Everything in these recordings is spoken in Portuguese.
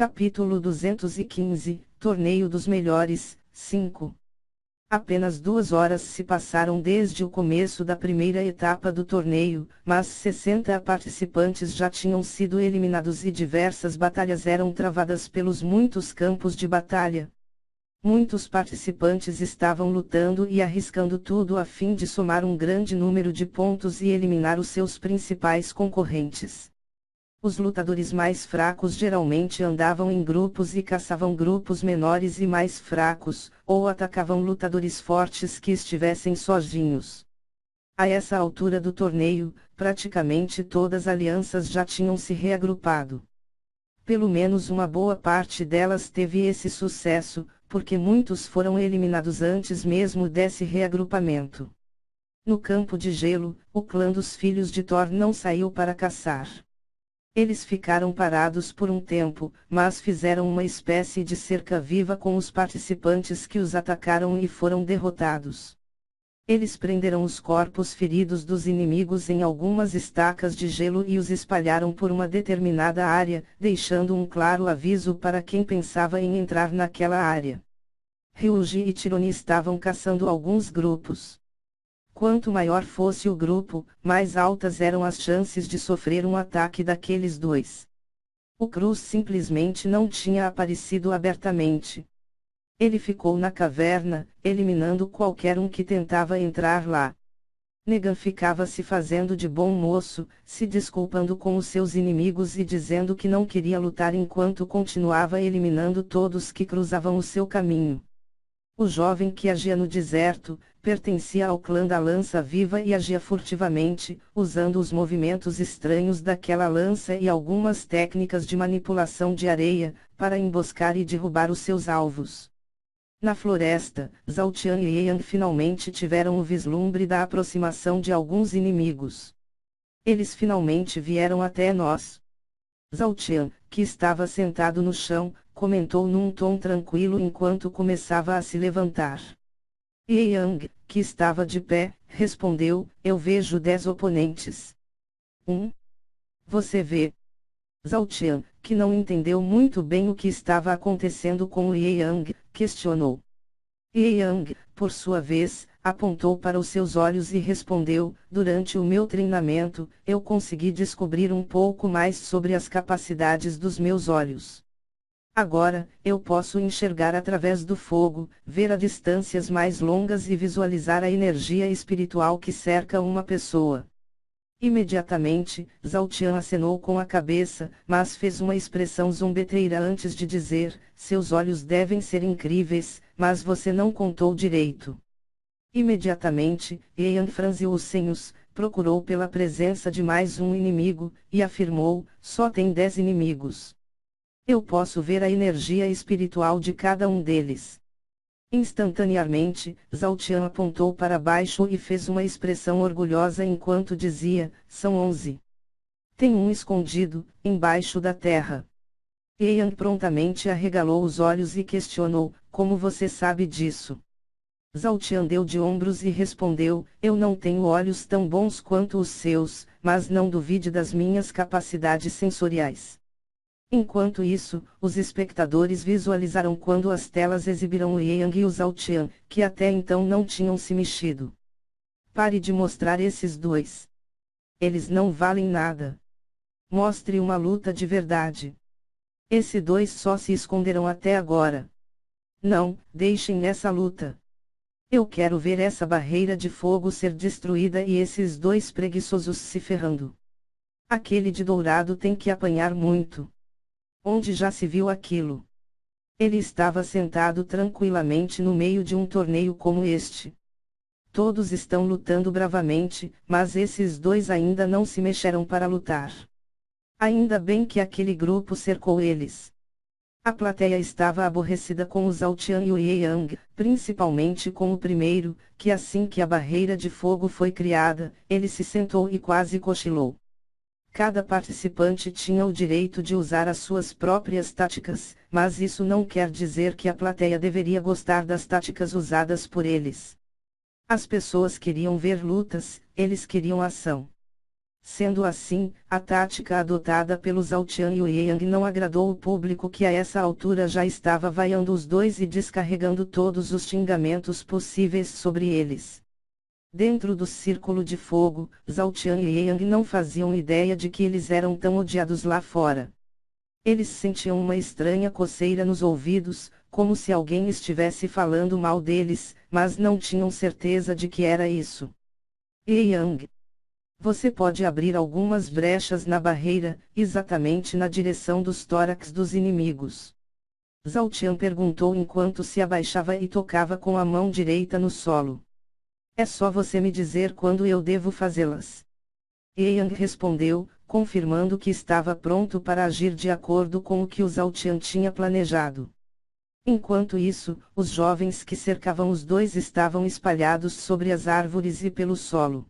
Capítulo 215, Torneio dos Melhores, 5. Apenas 2 horas se passaram desde o começo da primeira etapa do torneio, mas 60 participantes já tinham sido eliminados e diversas batalhas eram travadas pelos muitos campos de batalha. Muitos participantes estavam lutando e arriscando tudo a fim de somar um grande número de pontos e eliminar os seus principais concorrentes. Os lutadores mais fracos geralmente andavam em grupos e caçavam grupos menores e mais fracos, ou atacavam lutadores fortes que estivessem sozinhos. A essa altura do torneio, praticamente todas as alianças já tinham se reagrupado. Pelo menos uma boa parte delas teve esse sucesso, porque muitos foram eliminados antes mesmo desse reagrupamento. No campo de gelo, o clã dos filhos de Thor não saiu para caçar. Eles ficaram parados por um tempo, mas fizeram uma espécie de cerca viva com os participantes que os atacaram e foram derrotados. Eles prenderam os corpos feridos dos inimigos em algumas estacas de gelo e os espalharam por uma determinada área, deixando um claro aviso para quem pensava em entrar naquela área. Ryuji e Chironi estavam caçando alguns grupos. Quanto maior fosse o grupo, mais altas eram as chances de sofrer um ataque daqueles dois. O Cruz simplesmente não tinha aparecido abertamente. Ele ficou na caverna, eliminando qualquer um que tentava entrar lá. Negan ficava se fazendo de bom moço, se desculpando com os seus inimigos e dizendo que não queria lutar enquanto continuava eliminando todos que cruzavam o seu caminho. O jovem que agia no deserto, pertencia ao clã da Lança Viva e agia furtivamente, usando os movimentos estranhos daquela lança e algumas técnicas de manipulação de areia, para emboscar e derrubar os seus alvos. Na floresta, Zhao Tian e Yang finalmente tiveram o vislumbre da aproximação de alguns inimigos. Eles finalmente vieram até nós. Zhao Tian, que estava sentado no chão, comentou num tom tranquilo enquanto começava a se levantar. Ye Yang, que estava de pé, respondeu, eu vejo 10 oponentes. Você vê? Zhao Tian, que não entendeu muito bem o que estava acontecendo com o Ye Yang, questionou. Ye Yang, por sua vez, apontou para os seus olhos e respondeu, durante o meu treinamento, eu consegui descobrir um pouco mais sobre as capacidades dos meus olhos. Agora, eu posso enxergar através do fogo, ver a distâncias mais longas e visualizar a energia espiritual que cerca uma pessoa. Imediatamente, Zhao Tian acenou com a cabeça, mas fez uma expressão zombeteira antes de dizer, seus olhos devem ser incríveis, mas você não contou direito. Imediatamente, Yang franziu os senhos, procurou pela presença de mais um inimigo, e afirmou, só tem 10 inimigos. Eu posso ver a energia espiritual de cada um deles. Instantaneamente, Zhao Tian apontou para baixo e fez uma expressão orgulhosa enquanto dizia, são 11. Tem um escondido, embaixo da terra. Yang prontamente arregalou os olhos e questionou, como você sabe disso? Zhao Tian deu de ombros e respondeu, eu não tenho olhos tão bons quanto os seus, mas não duvide das minhas capacidades sensoriais. Enquanto isso, os espectadores visualizaram quando as telas exibiram o Yang e o Zhao Tian, que até então não tinham se mexido. Pare de mostrar esses dois. Eles não valem nada. Mostre uma luta de verdade. Esses dois só se esconderam até agora. Não, deixem essa luta. Eu quero ver essa barreira de fogo ser destruída e esses dois preguiçosos se ferrando. Aquele de dourado tem que apanhar muito. Onde já se viu aquilo? Ele estava sentado tranquilamente no meio de um torneio como este. Todos estão lutando bravamente, mas esses dois ainda não se mexeram para lutar. Ainda bem que aquele grupo cercou eles. A plateia estava aborrecida com o Zhao Tian e o Ye Yang, principalmente com o primeiro, que assim que a barreira de fogo foi criada, ele se sentou e quase cochilou. Cada participante tinha o direito de usar as suas próprias táticas, mas isso não quer dizer que a plateia deveria gostar das táticas usadas por eles. As pessoas queriam ver lutas, eles queriam ação. Sendo assim, a tática adotada pelos Zhao Tian e o Yang não agradou o público que a essa altura já estava vaiando os dois e descarregando todos os xingamentos possíveis sobre eles. Dentro do círculo de fogo, Zhao Tian e Yang não faziam ideia de que eles eram tão odiados lá fora. Eles sentiam uma estranha coceira nos ouvidos, como se alguém estivesse falando mal deles, mas não tinham certeza de que era isso. Yang, você pode abrir algumas brechas na barreira, exatamente na direção dos tórax dos inimigos. Zhao Tian perguntou enquanto se abaixava e tocava com a mão direita no solo. É só você me dizer quando eu devo fazê-las. Yang respondeu, confirmando que estava pronto para agir de acordo com o que o Zhao Tian tinha planejado. Enquanto isso, os jovens que cercavam os dois estavam espalhados sobre as árvores e pelo solo.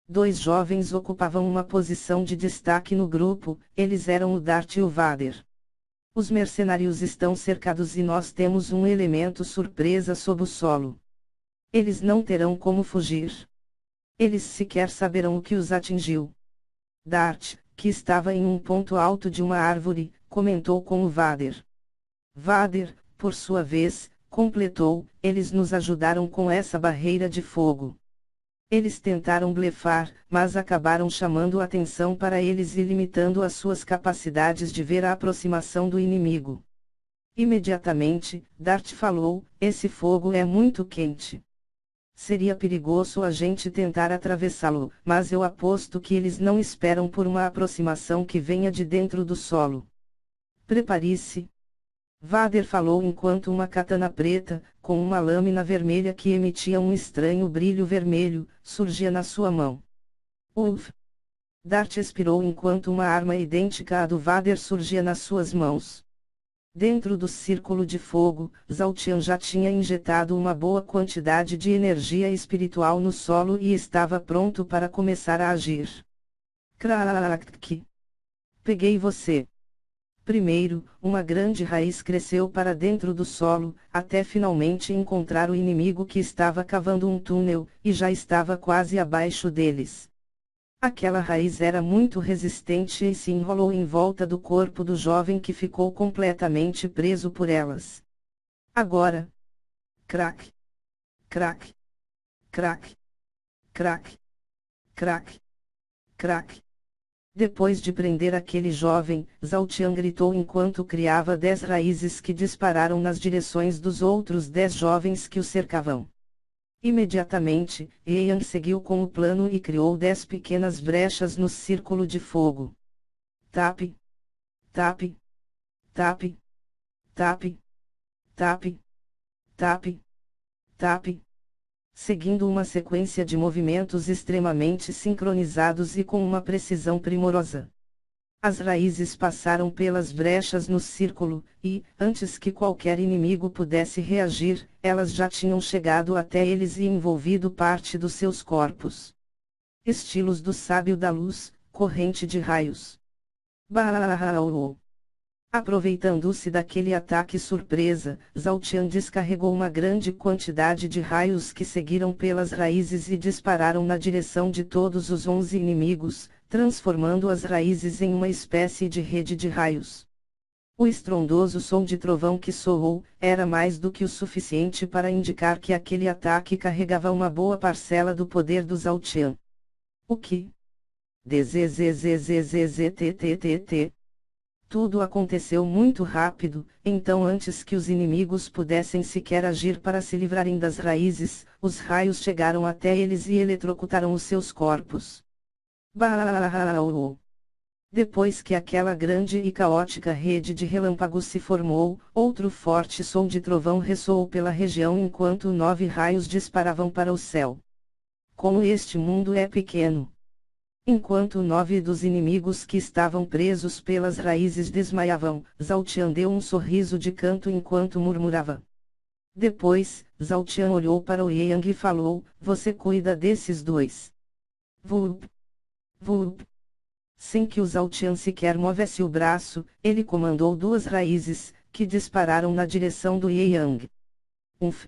Dois jovens ocupavam uma posição de destaque no grupo, eles eram o Dart e o Vader. Os mercenários estão cercados e nós temos um elemento surpresa sob o solo. Eles não terão como fugir. Eles sequer saberão o que os atingiu. Dart, que estava em um ponto alto de uma árvore, comentou com o Vader. Vader, por sua vez, completou, eles nos ajudaram com essa barreira de fogo. Eles tentaram blefar, mas acabaram chamando atenção para eles e limitando as suas capacidades de ver a aproximação do inimigo. Imediatamente, Dart falou, esse fogo é muito quente. Seria perigoso a gente tentar atravessá-lo, mas eu aposto que eles não esperam por uma aproximação que venha de dentro do solo. Prepare-se. Vader falou enquanto uma katana preta, com uma lâmina vermelha que emitia um estranho brilho vermelho, surgia na sua mão. Uf! Dart expirou enquanto uma arma idêntica à do Vader surgia nas suas mãos. Dentro do círculo de fogo, Zhao Tian já tinha injetado uma boa quantidade de energia espiritual no solo e estava pronto para começar a agir. Crack! Peguei você! Primeiro, uma grande raiz cresceu para dentro do solo, até finalmente encontrar o inimigo que estava cavando um túnel, e já estava quase abaixo deles. Aquela raiz era muito resistente e se enrolou em volta do corpo do jovem que ficou completamente preso por elas. Agora. Crack! Crack! Crack! Crack! Crack! Crack! Depois de prender aquele jovem, Zhao Tian gritou enquanto criava 10 raízes que dispararam nas direções dos outros 10 jovens que o cercavam. Imediatamente, Yang seguiu com o plano e criou 10 pequenas brechas no círculo de fogo. Tap! Tap! Tap! Tap! Tap! Tap! Tap! Seguindo uma sequência de movimentos extremamente sincronizados e com uma precisão primorosa. As raízes passaram pelas brechas no círculo, e, antes que qualquer inimigo pudesse reagir, elas já tinham chegado até eles e envolvido parte dos seus corpos. Estilos do sábio da luz, corrente de raios. Baau! Aproveitando-se daquele ataque surpresa, Zhao Tian descarregou uma grande quantidade de raios que seguiram pelas raízes e dispararam na direção de todos os 11 inimigos, transformando as raízes em uma espécie de rede de raios. O estrondoso som de trovão que soou, era mais do que o suficiente para indicar que aquele ataque carregava uma boa parcela do poder do Zhao Tian. O que? Dzzzzzzztttt. Tudo aconteceu muito rápido, então antes que os inimigos pudessem sequer agir para se livrarem das raízes, os raios chegaram até eles e eletrocutaram os seus corpos. Baau! Depois que aquela grande e caótica rede de relâmpagos se formou, outro forte som de trovão ressoou pela região enquanto 9 raios disparavam para o céu. Como este mundo é pequeno! Enquanto 9 dos inimigos que estavam presos pelas raízes desmaiavam, Zhao Tian deu um sorriso de canto enquanto murmurava. Depois, Zhao Tian olhou para o Yang e falou, você cuida desses dois. Vup! Vup! Sem que o Zhao Tian sequer movesse o braço, ele comandou 2 raízes, que dispararam na direção do Yang. Umf!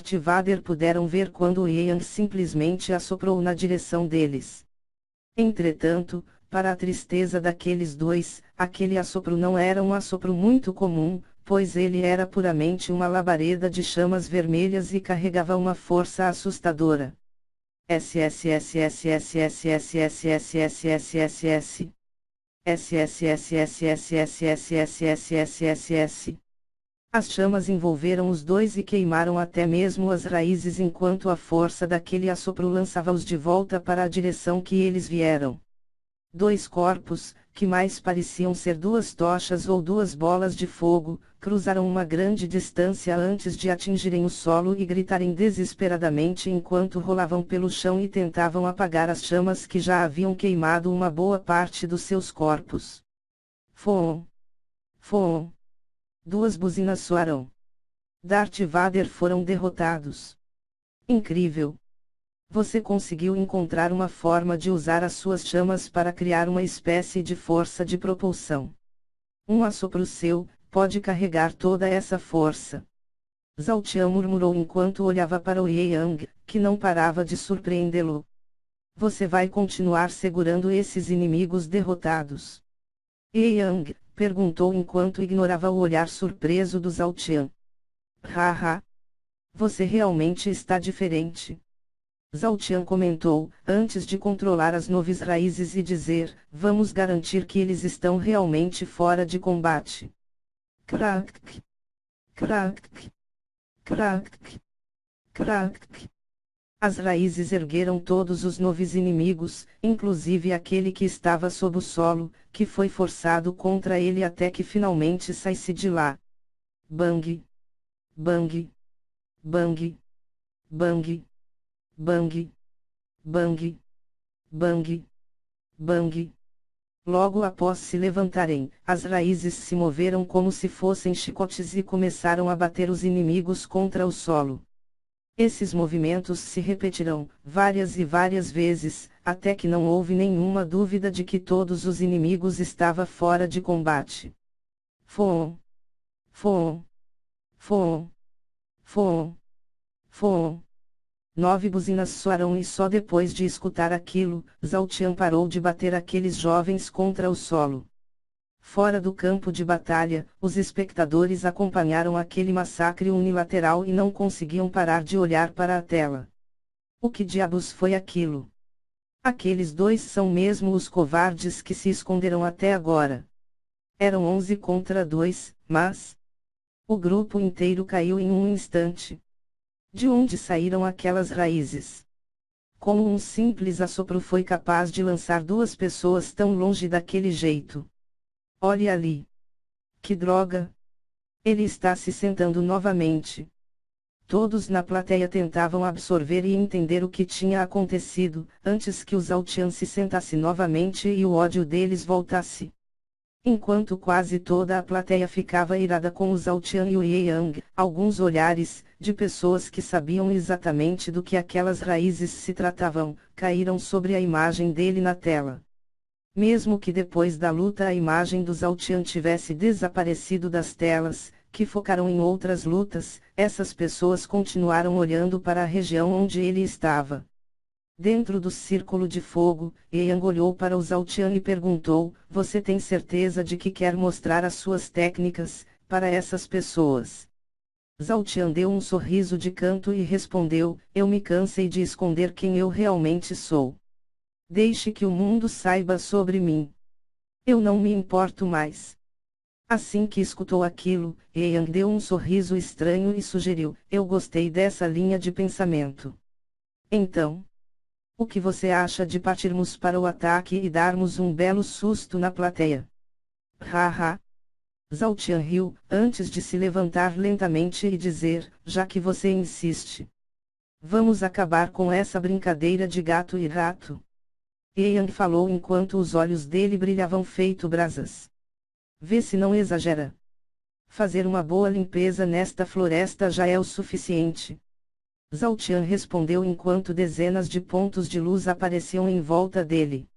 Darth Vader puderam ver quando Yang simplesmente assoprou na direção deles. Entretanto, para a tristeza daqueles dois, aquele assopro não era um assopro muito comum, pois ele era puramente uma labareda de chamas vermelhas e carregava uma força assustadora. SSSSSSSSSSSSSS SSSSSSSSSSS. As chamas envolveram os dois e queimaram até mesmo as raízes enquanto a força daquele assopro lançava-os de volta para a direção que eles vieram. Dois corpos, que mais pareciam ser duas tochas ou duas bolas de fogo, cruzaram uma grande distância antes de atingirem o solo e gritarem desesperadamente enquanto rolavam pelo chão e tentavam apagar as chamas que já haviam queimado uma boa parte dos seus corpos. Fom! Fom! Duas buzinas soaram. Darth Vader foram derrotados. Incrível! Você conseguiu encontrar uma forma de usar as suas chamas para criar uma espécie de força de propulsão. Um assopro seu pode carregar toda essa força. Zhao Tian murmurou enquanto olhava para o Ye Yang, que não parava de surpreendê-lo. Você vai continuar segurando esses inimigos derrotados? Ye Yang perguntou enquanto ignorava o olhar surpreso do Zhao Tian. Haha! Você realmente está diferente. Zhao Tian comentou, antes de controlar as noves raízes e dizer, vamos garantir que eles estão realmente fora de combate. Crack! Crack! Crack! Crack! As raízes ergueram todos os noves inimigos, inclusive aquele que estava sob o solo, que foi forçado contra ele até que finalmente saísse de lá. Bang! Bang! Bang! Bang! Bang! Bang! Bang! Bang! Logo após se levantarem, as raízes se moveram como se fossem chicotes e começaram a bater os inimigos contra o solo. Esses movimentos se repetirão, várias e várias vezes, até que não houve nenhuma dúvida de que todos os inimigos estavam fora de combate. Fom! Fom! Fom! Fom! Fom! 9 buzinas soaram e só depois de escutar aquilo, Zhao Tian parou de bater aqueles jovens contra o solo. Fora do campo de batalha, os espectadores acompanharam aquele massacre unilateral e não conseguiam parar de olhar para a tela. O que diabos foi aquilo? Aqueles dois são mesmo os covardes que se esconderam até agora. Eram 11 contra 2, mas... o grupo inteiro caiu em um instante. De onde saíram aquelas raízes? Como um simples assopro foi capaz de lançar duas pessoas tão longe daquele jeito? Olhe ali. Que droga! Ele está se sentando novamente. Todos na plateia tentavam absorver e entender o que tinha acontecido, antes que o Zhao Tian se sentasse novamente e o ódio deles voltasse. Enquanto quase toda a plateia ficava irada com o Zhao Tian e o Ye Yang, alguns olhares, de pessoas que sabiam exatamente do que aquelas raízes se tratavam, caíram sobre a imagem dele na tela. Mesmo que depois da luta a imagem do Zhao Tian tivesse desaparecido das telas, que focaram em outras lutas, essas pessoas continuaram olhando para a região onde ele estava. Dentro do círculo de fogo, Yang olhou para o Zhao Tian e perguntou, você tem certeza de que quer mostrar as suas técnicas, para essas pessoas? Zhao Tian deu um sorriso de canto e respondeu, eu me cansei de esconder quem eu realmente sou. Deixe que o mundo saiba sobre mim. Eu não me importo mais. Assim que escutou aquilo, Yang deu um sorriso estranho e sugeriu: eu gostei dessa linha de pensamento. Então, o que você acha de partirmos para o ataque e darmos um belo susto na plateia? Haha. Zhao Tian riu, antes de se levantar lentamente e dizer: já que você insiste, vamos acabar com essa brincadeira de gato e rato. Yang falou enquanto os olhos dele brilhavam feito brasas. Vê se não exagera. Fazer uma boa limpeza nesta floresta já é o suficiente. Zhao Tian respondeu enquanto dezenas de pontos de luz apareciam em volta dele.